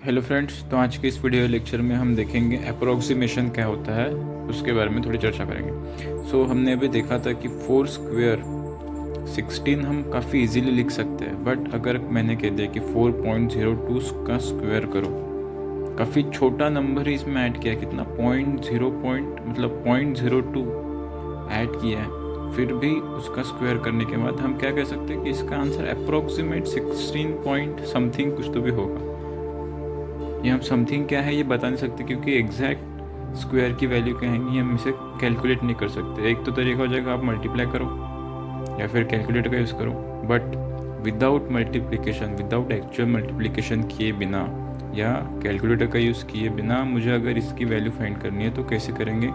Hello friends, तो आज के इस वीडियो लेक्चर में हम देखेंगे अप्रोक्सीमेशन क्या होता है, उसके बारे में थोड़ी चर्चा करेंगे। हमने अभी देखा था कि 4 स्क्वायर 16 हम काफ़ी इजीली लिख सकते हैं, बट अगर मैंने कह दिया कि 4.02 का स्क्वायर करो, काफ़ी छोटा नंबर ही इसमें ऐड किया है। कितना मतलब 0.02 ऐड किया है, फिर भी उसका स्क्वायर करने के बाद हम क्या कह सकते हैं कि इसका आंसर अप्रोक्सीमेट 16 पॉइंट समथिंग कुछ तो भी होगा। ये हम समथिंग क्या है ये बता नहीं सकते, क्योंकि एग्जैक्ट स्क्वायर की वैल्यू क्या है ये हम इसे कैलकुलेट नहीं कर सकते। एक तो तरीका हो जाएगा आप मल्टीप्लाई करो या फिर कैलकुलेटर का यूज़ करो, but without multiplication, without actual multiplication किए बिना या कैलकुलेटर का यूज़ किए बिना मुझे अगर इसकी वैल्यू फाइंड करनी है तो कैसे करेंगे।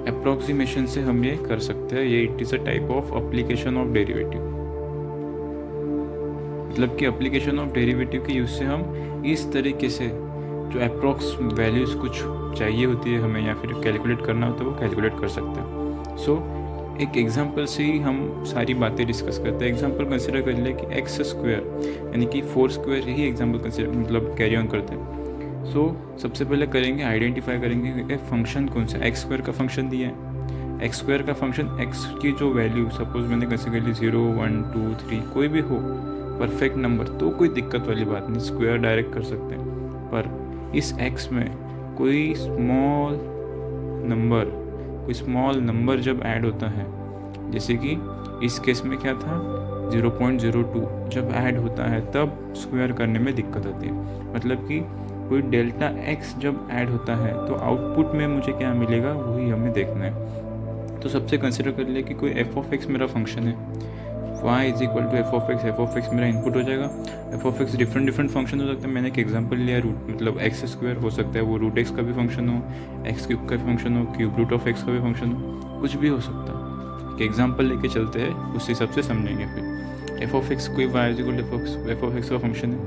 अप्रोक्सीमेशन से हम ये कर सकते हैं। ये it is a type of application of derivative, मतलब कि एप्लीकेशन ऑफ डेरिवेटिव के यूज़ से हम इस तरीके से जो अप्रोक्स वैल्यूज़ कुछ चाहिए होती है हमें या फिर कैलकुलेट करना होता है वो कैलकुलेट कर सकते हैं। एक एग्जांपल से ही हम सारी बातें डिस्कस करते हैं। एग्जांपल कंसिडर कर ले कि एक्स स्क्वायर यानी कि 4 स्क्वायर ही एग्जांपल मतलब कैरी ऑन करते हैं। सबसे पहले करेंगे आइडेंटिफाई करेंगे कि फंक्शन कौन सा एक्स स्क्वायर का फंक्शन दिया है। एक्स स्क्वायर का फंक्शन एक्स की जो वैल्यू सपोज मैंने कंसिडर कर ली 0, 1, 2, 3 कोई भी हो, परफेक्ट नंबर, तो कोई दिक्कत वाली बात नहीं, स्क्वायर डायरेक्ट कर सकते हैं। पर इस x में कोई स्मॉल नंबर जब ऐड होता है, जैसे कि इस केस में क्या था 0.02 जब ऐड होता है तब स्क्वायर करने में दिक्कत आती है। मतलब कि कोई डेल्टा x जब ऐड होता है तो आउटपुट में मुझे क्या मिलेगा वही हमें देखना है। तो सबसे कंसिडर कर ले कि कोई f(x) मेरा फंक्शन है, y is equal to f(x) मेरा इनपुट हो जाएगा। f(x) डिफरेंट फंक्शन हो सकता है। मैंने एक एग्जांपल लिया रूट, मतलब एक्स स्क्वायर हो सकता है वो रूट एक्स का भी फंक्शन हो, एक्स क्यूब का भी फंक्शन हो, क्यूब रूट ऑफ एक्स का भी फंक्शन हो, कुछ भी हो सकता है। एक एग्जांपल लेके चलते हैं, उस हिसाब से समझेंगे। फिर f(x) कोई y is equal to f(x) का फंक्शन है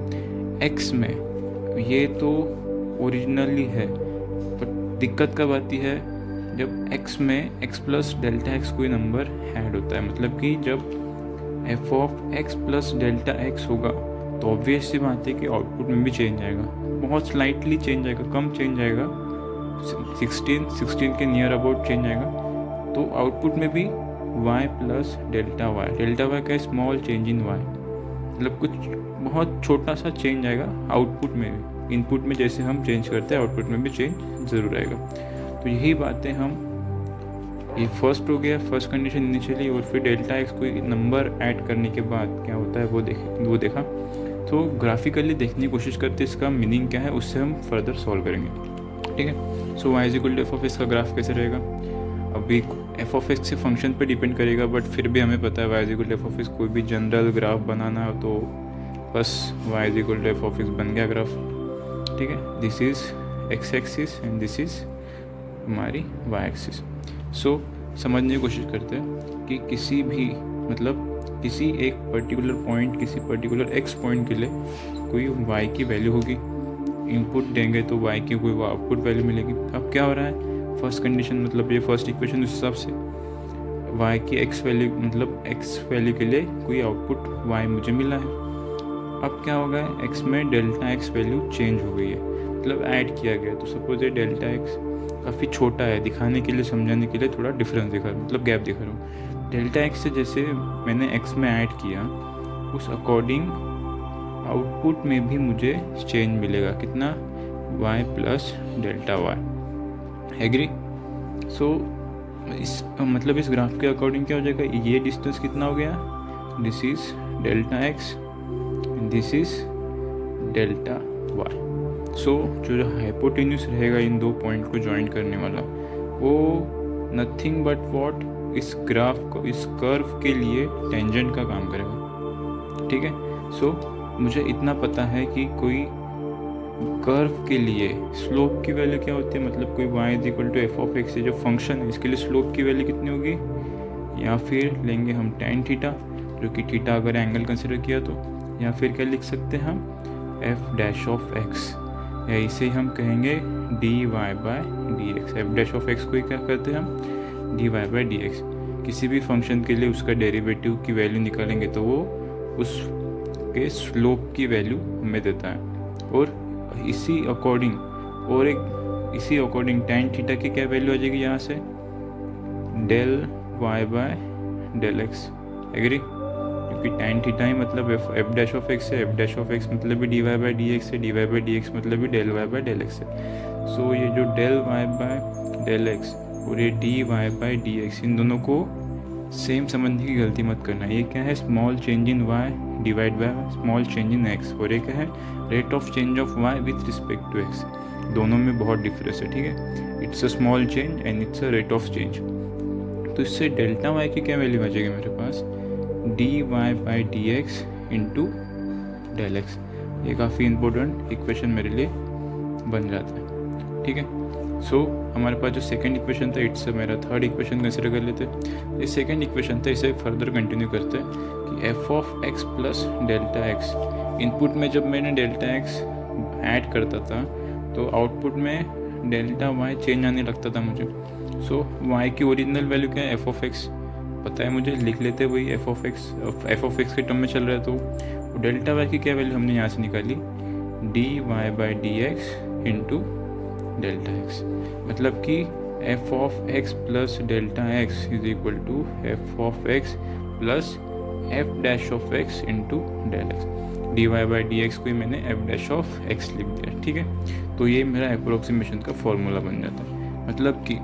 x में, ये तो ओरिजिनली है, बट दिक्कत कब आती है जब x में x प्लस डेल्टा x कोई नंबर ऐड होता है। मतलब कि जब f(x) प्लस डेल्टा x होगा तो ऑब्वियस सी बात है कि आउटपुट में भी चेंज आएगा, बहुत स्लाइटली चेंज आएगा, कम चेंज आएगा, 16 के नियर अबाउट चेंज आएगा। तो आउटपुट में भी y प्लस डेल्टा y का स्मॉल चेंज इन y, मतलब कुछ बहुत छोटा सा चेंज आएगा आउटपुट में भी। इनपुट में जैसे हम चेंज करते हैं आउटपुट में भी चेंज ज़रूर आएगा। तो यही बातें हम, ये फर्स्ट हो गया, फर्स्ट कंडीशन इनिशियली, और फिर डेल्टा एक्स कोई नंबर ऐड करने के बाद क्या होता है वो देखा। तो ग्राफिकली देखने की कोशिश करते हैं इसका मीनिंग क्या है, उससे हम फर्दर सॉल्व करेंगे। ठीक है। y is equal to f(x) का ग्राफ कैसे रहेगा। अभी f(x) से फंक्शन पे डिपेंड करेगा, बट फिर भी हमें पता है y is equal to f(x) कोई भी जनरल ग्राफ बनाना हो तो बस y is equal to f(x) बन गया ग्राफ। ठीक है। This is x axis and this is हमारी y एक्सिस। समझने की कोशिश करते हैं कि किसी भी, मतलब किसी एक पर्टिकुलर पॉइंट, किसी पर्टिकुलर x पॉइंट के लिए कोई y की वैल्यू होगी, इनपुट देंगे तो y की कोई आउटपुट वैल्यू मिलेगी। अब क्या हो रहा है, फर्स्ट कंडीशन मतलब ये फर्स्ट इक्वेशन, उस हिसाब से y की x वैल्यू, मतलब x वैल्यू के लिए कोई आउटपुट y मुझे मिला है। अब क्या हो गया, x में डेल्टा x वैल्यू चेंज हो गई है, मतलब ऐड किया गया। तो सपोज ये डेल्टा x काफ़ी छोटा है, दिखाने के लिए, समझाने के लिए थोड़ा डिफरेंस दिखा रहा हूँ, मतलब गैप दिखा रहा हूँ। डेल्टा एक्स से जैसे मैंने एक्स में ऐड किया, उस अकॉर्डिंग आउटपुट में भी मुझे चेंज मिलेगा, कितना, y plus delta y। Agree. मतलब इस ग्राफ के अकॉर्डिंग क्या हो जाएगा, ये डिस्टेंस कितना हो गया, this is delta x, this is delta y। जो हाइपोटेन्यूस रहेगा इन दो पॉइंट को ज्वाइन करने वाला, वो नथिंग बट व्हाट, इस ग्राफ को, इस कर्व के लिए टेंजेंट का काम करेगा। ठीक है। मुझे इतना पता है कि कोई कर्व के लिए स्लोप की वैल्यू क्या होती है, मतलब कोई y is equal to f(x) से जो फंक्शन है इसके लिए स्लोप की वैल्यू कितनी होगी, या फिर लेंगे हम tan थीटा, जो कि थीटा अगर एंगल कंसिडर किया तो, या फिर क्या लिख सकते हैं हम f'(x), या इसे हम कहेंगे dy/dx। f'(x) को क्या करते हैं हम, dy/dx। किसी भी फंक्शन के लिए उसका डेरिवेटिव की वैल्यू निकालेंगे तो वो उस के स्लोप की वैल्यू हमें देता है। और इसी अकॉर्डिंग tan थीटा की क्या वैल्यू आ जाएगी यहाँ से, del y by del x। Agree? क्योंकि tan थीटा ही मतलब f डैश ऑफ x है, f डैश ऑफ x मतलब भी dy बाई dx है, dy बाई dx मतलब भी del y by del x है। सो ये जो del y by del x और ये dy बाई dx, इन दोनों को सेम समझने की गलती मत करना। ये क्या है, small change in y divide by small change in x, और ये क्या है, rate of change of y with respect to x। दोनों में बहुत डिफरेंस है, ठीक है। It's a small change and it's a rate of change. तो इससे डेल्टा y की क्या वैल्यू आ जाएगी मेरे पास, dy by dx into del x। ये काफ़ी इंपॉर्टेंट इक्वेशन मेरे लिए बन जाता है, ठीक है। सो हमारे पास जो सेकंड इक्वेशन था, इट्स मेरा थर्ड इक्वेशन कंसिडर कर लेते हैं। ये सेकंड इक्वेशन था, इसे फर्दर कंटिन्यू करते हैं कि f of x plus delta x। Input में जब मैंने डेल्टा x ऐड करता था तो आउटपुट में डेल्टा y चेंज आने लगता था मुझे। सो y की ओरिजिनल वैल्यू क्या है, f ऑफ x पता है मुझे, लिख लेते वही f ऑफ x के टर्म में चल रहा है। तो डेल्टा y की क्या वैल्यू हमने यहाँ से निकाली, dy by dx into delta x। मतलब कि f of x plus delta x is equal to f of x plus f dash of x into del x। dy by dx को ही मैंने f डैश ऑफ x लिख दिया, ठीक है। तो ये मेरा अप्रोक्सीमेशन का फॉर्मूला बन जाता है। मतलब कि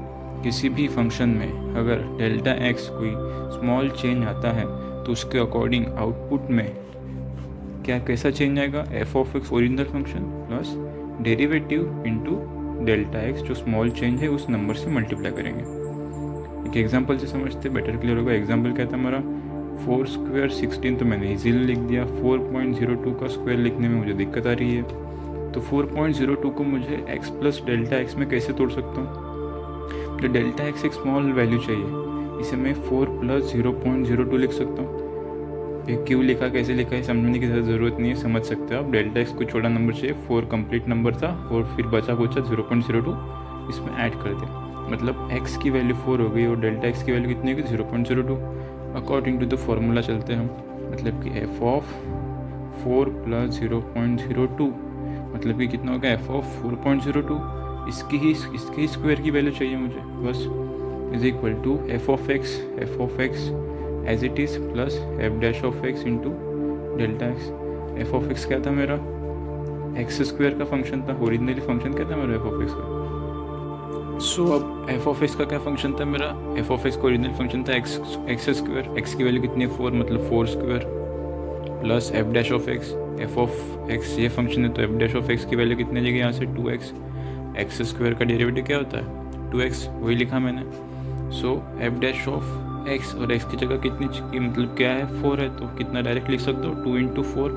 किसी भी फंक्शन में अगर डेल्टा x कोई स्मॉल चेंज आता है तो उसके अकॉर्डिंग आउटपुट में क्या कैसा चेंज आएगा, f of x original function plus derivative into delta x जो स्मॉल चेंज है उस नंबर से मल्टीप्लाई करेंगे। एक एग्जांपल से समझते बेटर क्लियर होगा। एग्जांपल क्या था हमारा, 4 स्क्वायर 16, तो मैंने इजीली लिख दिया। 4.02 का स्क्वायर लिखने में मुझे दिक्कत आ रही है, तो 4.02 को मुझे x प्लस डेल्टा x में कैसे तोड़ सकता हूँ। तो डेल्टा x एक स्मॉल वैल्यू चाहिए, इसे मैं 4 प्लस 0.02 लिख सकता हूँ। ये क्यों लिखा, कैसे लिखा है समझने की ज़रूरत नहीं है, समझ सकते हो आप। डेल्टा x को छोटा नंबर चाहिए, 4 कंप्लीट नंबर था और फिर बचा कुचा 0.02 इसमें ऐड कर दिया, मतलब x की वैल्यू 4 हो गई और डेल्टा x की वैल्यू कितनी होगी, 0.02। अकॉर्डिंग टू द फॉर्मूला चलते हैं हम, मतलब कि f ऑफ 4 प्लस 0.02 मतलब कि कितना होगा, f ऑफ 4.02। इसकी ही स्क्वायर की वैल्यू चाहिए मुझे बस, is equal to f of x as it is plus f dash of x into delta x। f of x क्या था मेरा, एक्स स्क्वायर का फंक्शन था, ओरिजिनली फंक्शन क्या था मेरा f ऑफ x का। सो अब f ऑफ x का क्या फंक्शन था मेरा, f ऑफ x का ओरिजिनल फंक्शन था एक्स स्क्वायर, x की वैल्यू कितनी है 4 मतलब 4 square plus f dash of x। f of x ये फंक्शन है तो f डैश ऑफ x की वैल्यू कितनी जाएगी यहाँ से 2x। एक्स स्क्वायर का डेरिवेटिव क्या होता है 2x, वही लिखा मैंने। सो f डैश ऑफ x और x की जगह कितनी की मतलब क्या है 4 है, तो कितना डायरेक्ट लिख सकते हो 2 इंटू 4,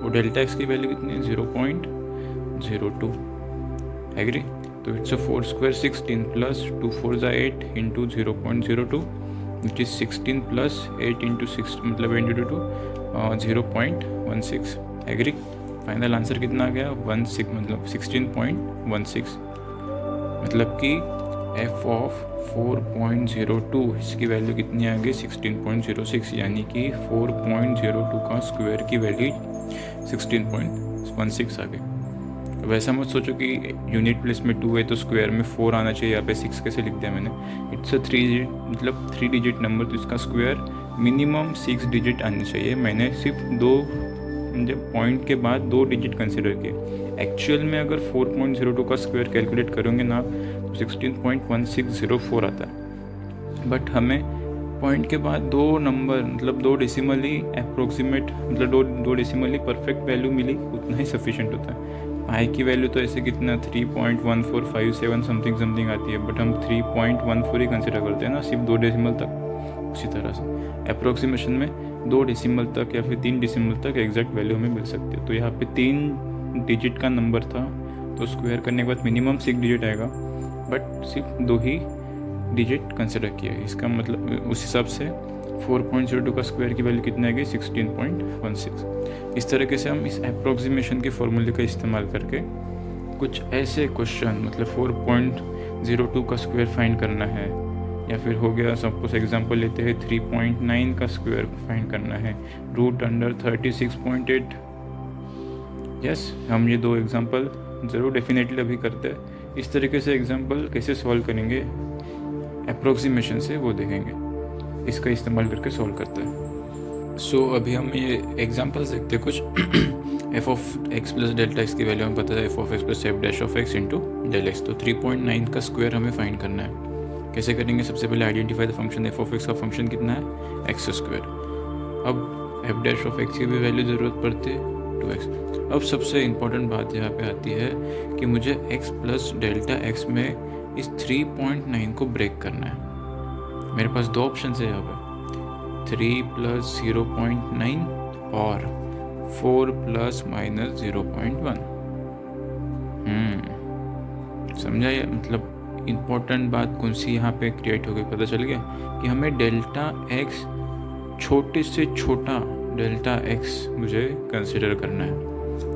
और डेल्टा x की वैल्यू कितनी है 0.02। एग्री? तो इट्स अ 4 स्क्वायर 16 प्लस 2 4 ज़ा 8 into 0.02 which is 16 plus 8 into 6 मतलब 8 इंटू 0.16। एग्री? फाइनल आंसर कितना आ गया 16 मतलब 16.16। मतलब कि f ऑफ 4.02 इसकी वैल्यू कितनी आ गई 16.06, यानी कि 4.02 का स्क्वायर की वैल्यू 16.16 आ गई। वैसा मत सोचो कि यूनिट प्लेस में 2 है तो स्क्वायर में 4 आना चाहिए, यहाँ पे 6 कैसे लिख दिया मैंने। इट्स अ 3 डिजिट नंबर, तो इसका स्क्वायर मिनिमम 6 डिजिट आनी चाहिए। मैंने सिर्फ 2 पॉइंट के बाद 2 डिजिट कंसिडर किए। एक्चुअल में अगर 4.02 का स्क्वायर कैलकुलेट करोगे ना तो 16.1604 आता है, बट हमें पॉइंट के बाद 2 नंबर मतलब 2 डेसिमली अप्रोक्सीमेट मतलब 2 डेसिमली परफेक्ट वैल्यू मिली, उतना ही सफिशेंट होता है। पाई की वैल्यू तो ऐसे कितना 3.1457 समथिंग आती है, बट हम 3.14 ही कंसिडर करते हैं ना सिर्फ 2 डेसिमल तक। उसी तरह से अप्रोक्सीमेशन में 2 डेसिमल तक या फिर 3 डेसिमल तक एग्जैक्ट वैल्यू हमें मिल सकती है। तो यहाँ पे 3 डिजिट का नंबर था तो स्क्वायर करने के बाद मिनिमम 6 डिजिट आएगा, बट सिर्फ 2 ही डिजिट कंसिडर किया है। इसका मतलब उस हिसाब से 4.02 का स्क्वायर की वैल्यू कितनी आएगी 16.16। इस तरीके से हम इस अप्रोक्सीमेशन के फॉर्मूले का इस्तेमाल करके कुछ ऐसे क्वेश्चन मतलब 4.02 का स्क्वायर फाइंड करना है या फिर हो गया सपोज एग्जांपल लेते हैं 3.9 का स्क्वायर फाइंड करना है, रूट अंडर 36.8। यस, हम ये दो एग्जांपल ज़रूर डेफिनेटली अभी करते हैं। इस तरीके से एग्जांपल कैसे सॉल्व करेंगे अप्रोक्सीमेशन से वो देखेंगे, इसका इस्तेमाल करके सॉल्व करते हैं। सो अभी हम ये एग्जांपल्स देखते हैं कुछ। F of x plus delta x की वैल्यू हमें पता है f of x plus F dash of x into del x. तो 3.9 का स्क्वायर हमें फाइंड करना है। कैसे करेंगे? सबसे पहले identify the function F of X का फंक्शन कितना है, एक्स स्क्वायर। अब एफ डैश ऑफ एक्स की भी वैल्यू ज़रूरत पड़ती है 2x। अब सबसे इम्पोर्टेंट बात यहाँ पे आती है कि मुझे x प्लस डेल्टा एक्स में इस 3.9 को ब्रेक करना है। मेरे पास दो ऑप्शन है यहाँ पे, 3 प्लस 0.9 और 4 प्लस माइनस 0.1। समझा? ये मतलब इम्पोर्टेंट बात कौन सी यहाँ पे क्रिएट हो गई, पता चल गया कि हमें डेल्टा एक्स, छोटे से छोटा डेल्टा एक्स मुझे कंसिडर करना है।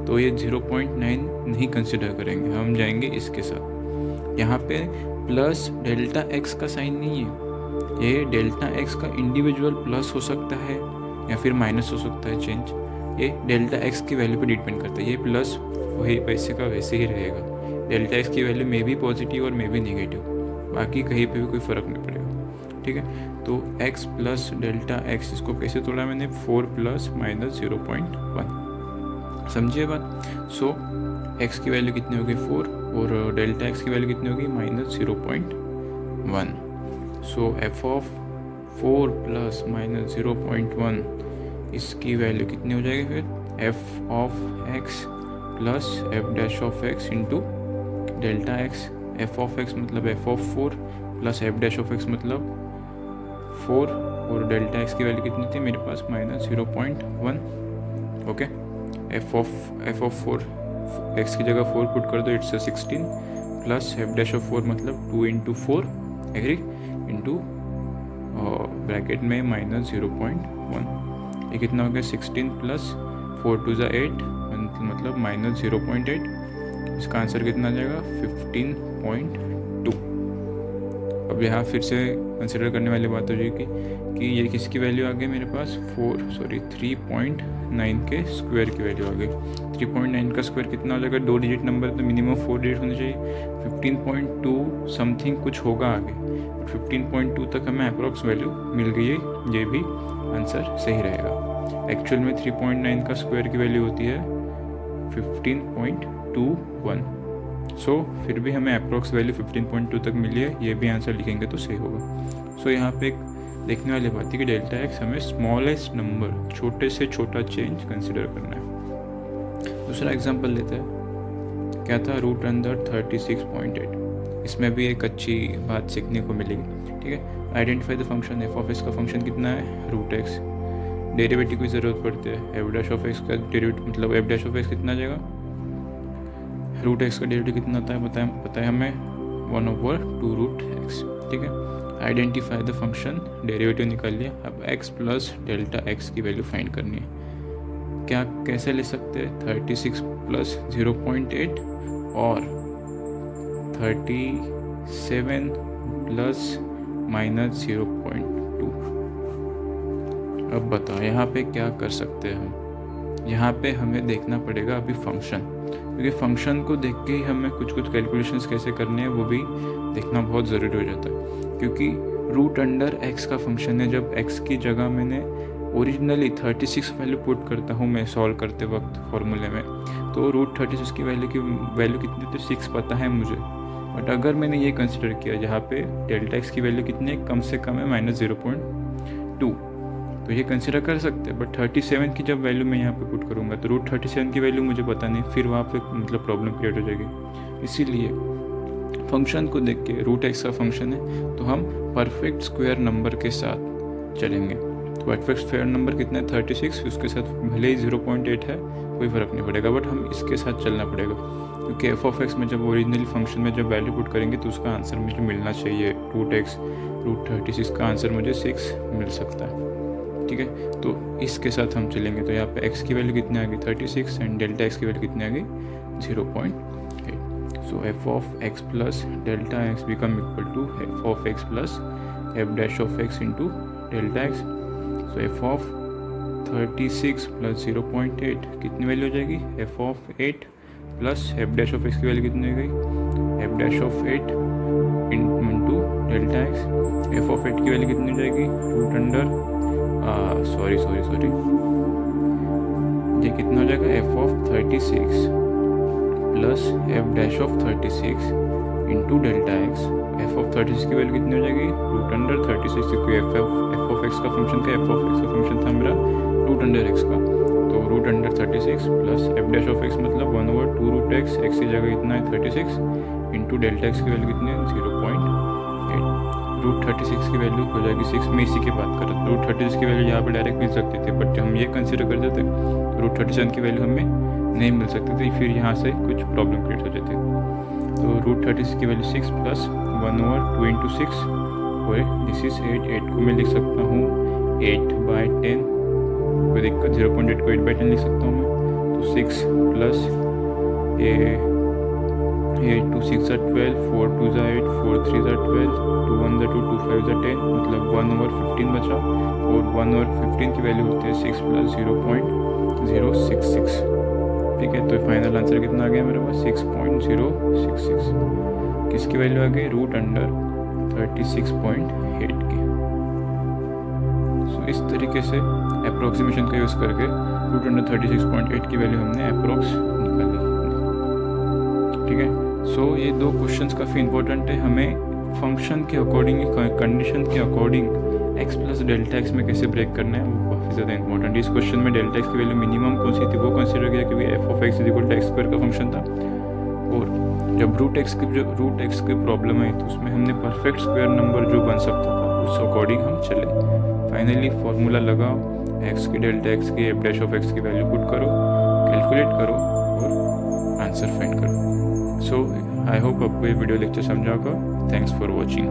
तो ये 0.9 नहीं कंसिडर करेंगे, हम जाएंगे इसके साथ। यहाँ पे प्लस डेल्टा एक्स का साइन नहीं है, ये डेल्टा एक्स का इंडिविजुअल प्लस हो सकता है या फिर माइनस हो सकता है चेंज। ये डेल्टा एक्स की वैल्यू पे डिपेंड करता है। ये प्लस वही वैसे का वैसे ही रहेगा। डेल्टा एक्स की वैल्यू में भी पॉजिटिव और में भी नेगेटिव, बाकी कहीं पे भी कोई फ़र्क नहीं पड़ेगा। ठीक है, तो x प्लस डेल्टा एक्स, इसको कैसे तोड़ा मैंने, 4 प्लस माइनस 0.1। समझिए बात? सो x की वैल्यू कितनी होगी 4 और डेल्टा x की वैल्यू कितनी होगी minus 0.1। So F of 4 plus minus 0.1 इसकी वैल्यू कितनी हो जाएगी फिर, f of x plus F dash of x into delta x. F of x मतलब f of 4 plus F dash of x मतलब 4 और डेल्टा एक्स की वैल्यू कितनी थी मेरे पास minus 0.1। Okay, F of 4 x की जगह 4 पुट कर दो, it's 16 plus F dash of 4 मतलब 2 इंटू 4 एग्री इंटू ब्रैकेट में माइनस 0.1। ये कितना हो गया 16 प्लस 4 टू ज़ा 8 मतलब माइनस 0.8। इसका आंसर कितना आ जाएगा 15.2। अब यहाँ फिर से कंसिडर करने वाली बात हो जाएगी कि ये किसकी वैल्यू आ गई मेरे पास 3.9 के स्क्वायर की वैल्यू आ गई। 3.9 का स्क्वायर कितना हो जाएगा, 2 डिजिट नंबर तो मिनिमम 4 डिजिट होने चाहिए। 15.2 समथिंग कुछ होगा आगे, 15.2 तक हमें अप्रोक्स वैल्यू मिल गई है, ये भी आंसर सही रहेगा। एक्चुअल में 3.9 का स्क्वायर की वैल्यू होती है 15.21। सो फिर भी हमें अप्रोक्स वैल्यू 15.2 तक मिली है, ये भी आंसर लिखेंगे तो सही होगा। सो यहाँ पे एक देखने वाली बात है कि डेल्टा एक्स हमें स्मॉलेस्ट नंबर, छोटे से छोटा चेंज कंसिडर करना है। दूसरा एग्जांपल लेते हैं, क्या था, रूट अंडर 36.8। इसमें भी एक अच्छी बात सीखने को मिलेगी। ठीक है, identify the function F of X का फंक्शन कितना है रूट एक्स। डेरिवेटिव की ज़रूरत पड़ती है, एफ डैश ऑफ एक्स का डेरिवेटिव मतलब एफ डैश ऑफ एक्स कितना आ जाएगा, रूट एक्स का डेरिवेटिव कितना आता है पता है हमें 1/2 रूट एक्स। ठीक है, आइडेंटिफाई द फंक्शन, डेरिवेटिव निकाल लिया। अब x प्लस डेल्टा एक्स की वैल्यू फाइंड करनी है। क्या कैसे ले सकते हैं, 36 प्लस 0.8 और 37 प्लस माइनस 0.2। अब बताओ यहाँ पे क्या कर सकते हैं हम। यहाँ पे हमें देखना पड़ेगा अभी फंक्शन, क्योंकि फंक्शन को देख के ही हमें कुछ कैलकुलेशंस कैसे करने हैं वो भी देखना बहुत ज़रूरी हो जाता है। क्योंकि रूट अंडर एक्स का फंक्शन है, जब एक्स की जगह मैंने ओरिजिनली 36 वैल्यू पुट करता हूँ मैं सॉल्व करते वक्त फॉर्मूले में, तो रूट 36 की वैल्यू कितनी थी 6 पता है मुझे। बट अगर मैंने ये कंसिडर किया जहाँ पे डेल्टा एक्स की वैल्यू कितनी है, कम से कम है माइनस 0.2, तो ये कंसिडर कर सकते हैं। बट 37 की जब वैल्यू मैं यहाँ पे पुट करूँगा तो रूट 37 की वैल्यू मुझे पता नहीं, फिर वहाँ पे मतलब प्रॉब्लम क्रिएट हो जाएगी। इसीलिए फंक्शन को देख के, रूट एक्स का फंक्शन है तो हम परफेक्ट स्क्वायर नंबर के साथ चलेंगे। तो परफेक्ट स्क्वायर नंबर कितना है 36, उसके साथ भले ही 0.8 है कोई फ़र्क नहीं पड़ेगा, बट हम इसके साथ चलना पड़ेगा। क्योंकि एफ ऑफ एक्स में जब ओरिजिनल फंक्शन में जब वैल्यू पुट करेंगे तो उसका आंसर मुझे मिलना चाहिए रूट 36 का आंसर मुझे 6 मिल सकता है। ठीक है, तो इसके साथ हम चलेंगे। तो यहाँ पे x की वैल्यू कितनी आ गई 36 एंड डेल्टा x की वैल्यू कितनी आ गई 0.8। So F of x plus delta x become equal to F of x plus F dash of x into delta x. So F of 36 plus 0.8 कितनी value हो जाएगी, F of 8 plus F dash of x की value कितनी हो गई, F dash of 8 into delta x. F of 8 की value कितनी हो जाएगी, रूट अंडर सॉरी ये कितना हो जाएगा, F of 36 plus F dash of 36 into delta x. F of 36 की वैल्यू कितनी हो जाएगी, रूट अंडर 36, क्योंकि एफ ऑफ एक्स का फंक्शन था, एफ ऑफ एक्स का फंक्शन था मेरा रूट अंडर एक्स का, तो root under 36 plus F dash of x मतलब 1/2 रूट एक्स, एक्स की जगह कितना है 36 इंटू डेल्टा एक्स की वैल्यू कितनी है 0.8। रूट 36 की वैल्यू हो जाएगी 6, मैं इसी की बात कर रहा था। रूट 36 की वैल्यू यहाँ पे डायरेक्ट मिल सकती थी, बट हम ये कंसिडर करते थे रूट 37 की वैल्यू हमें नहीं मिल सकती थी, फिर यहाँ से कुछ प्रॉब्लम क्रिएट हो जाती है। तो रूट 36 की वैल्यू 6 प्लस 1/2 इंटू 6 और दिस इज 8 को मैं लिख सकता हूँ 8/10, कोई दिक्कत 0.8 को 8/10 लिख सकता हूँ मैं। तो 6 plus 8 2 6 are 12, 4 2 are 8, 4 3 are 12, 2 1 are 2, 2 5 are 10, मतलब 1/15 बचा, और 1/15 की वैल्यू होती है 6 प्लस 0.066। ठीक है, तो फाइनल आंसर कितना आ गया मेरे पास 6.066। किसकी वैल्यू आ गई, रूट अंडर 36.8 की। सो इस तरीके से अप्रोक्सीमेशन का यूज़ करके रूट अंडर 36.8 की वैल्यू हमने अप्रोक्स निकाली। ठीक है, सो ये दो क्वेश्चंस काफ़ी इंपॉर्टेंट है, हमें फंक्शन के अकॉर्डिंग, कंडीशन के according x plus delta x में कैसे ब्रेक करना है वो काफ़ी ज़्यादा इंपॉर्टेंट है। इस क्वेश्चन में डेल्टा एक्स की वैल्यू मिनिमम कौन सी थी वो कंसिडर किया, क्योंकि F of X equal to X square का फंक्शन था, और जब रूट एक्स की प्रॉब्लम आई तो उसमें हमने परफेक्ट स्क्वायर नंबर जो बन सकता था उस अकॉर्डिंग हम चले। फाइनली फॉर्मूला लगाओ, एक्स की डेल्टा एक्स की एफ डैश ऑफ एक्स की वैल्यू पुट करो, कैलकुलेट करो और आंसर फाइंड करो। सो आई होप आपको ये वीडियो लेक्चर समझा होगा। Thanks for watching.